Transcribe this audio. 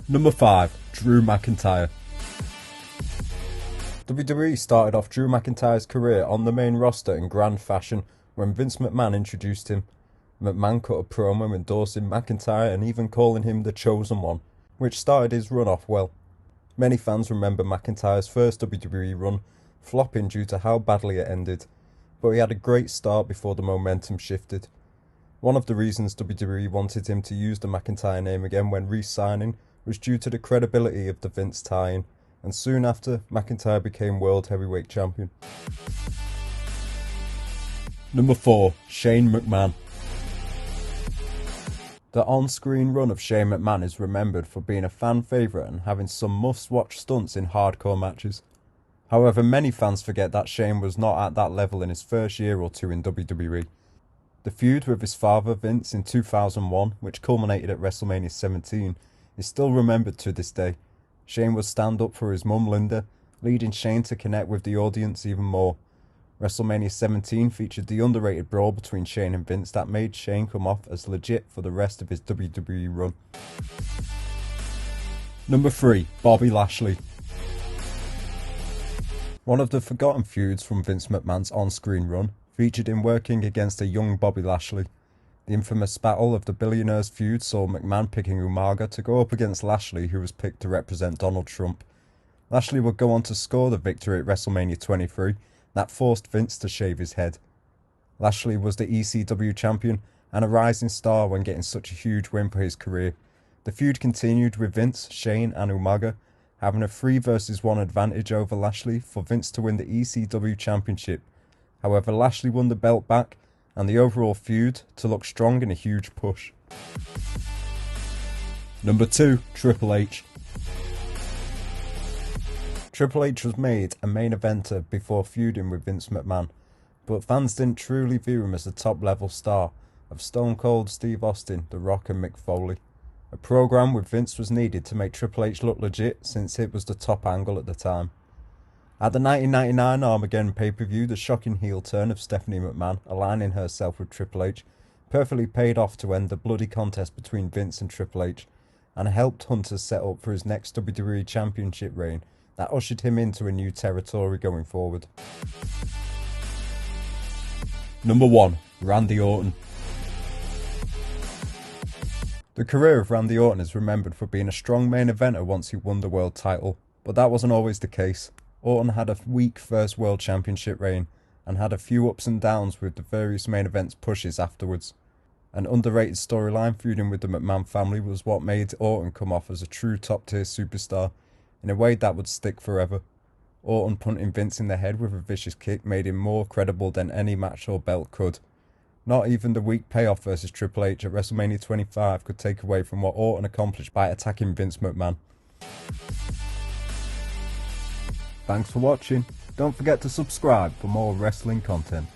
Number 5. Drew McIntyre. WWE started off Drew McIntyre's career on the main roster in grand fashion when Vince McMahon introduced him. McMahon cut a promo endorsing McIntyre and even calling him the Chosen One, which started his run off well. Many fans remember McIntyre's first WWE run flopping due to how badly it ended, but he had a great start before the momentum shifted. One of the reasons WWE wanted him to use the McIntyre name again when re-signing was due to the credibility of the Vince tie-in, and soon after, McIntyre became World Heavyweight Champion. Number 4. Shane McMahon. The on-screen run of Shane McMahon is remembered for being a fan favourite and having some must-watch stunts in hardcore matches. However, many fans forget that Shane was not at that level in his first year or two in WWE. The feud with his father Vince in 2001, which culminated at WrestleMania 17, is still remembered to this day. Shane would stand up for his mum Linda, leading Shane to connect with the audience even more. WrestleMania 17 featured the underrated brawl between Shane and Vince that made Shane come off as legit for the rest of his WWE run. Number 3. Bobby Lashley. One of the forgotten feuds from Vince McMahon's on-screen run featured him working against a young Bobby Lashley. The infamous Battle of the Billionaires feud saw McMahon picking Umaga to go up against Lashley, who was picked to represent Donald Trump. Lashley would go on to score the victory at WrestleMania 23, that forced Vince to shave his head. Lashley was the ECW champion and a rising star when getting such a huge win for his career. The feud continued with Vince, Shane and Umaga having a 3 versus 1 advantage over Lashley for Vince to win the ECW championship. However, Lashley won the belt back and the overall feud to look strong in a huge push. Number 2. Triple H. Triple H was made a main eventer before feuding with Vince McMahon, but fans didn't truly view him as the top level star of Stone Cold Steve Austin, The Rock and Mick Foley. A program with Vince was needed to make Triple H look legit since it was the top angle at the time. At the 1999 Armageddon pay-per-view, the shocking heel turn of Stephanie McMahon aligning herself with Triple H perfectly paid off to end the bloody contest between Vince and Triple H, and helped Hunter set up for his next WWE Championship reign that ushered him into a new territory going forward. Number 1. Randy Orton. The career of Randy Orton is remembered for being a strong main eventer once he won the world title, but that wasn't always the case. Orton had a weak first world championship reign and had a few ups and downs with the various main events pushes afterwards. An underrated storyline feuding with the McMahon family was what made Orton come off as a true top tier superstar in a way that would stick forever. Orton punting Vince in the head with a vicious kick made him more credible than any match or belt could. Not even the weak payoff versus Triple H at WrestleMania 25 could take away from what Orton accomplished by attacking Vince McMahon. Thanks for watching. Don't forget to subscribe for more wrestling content.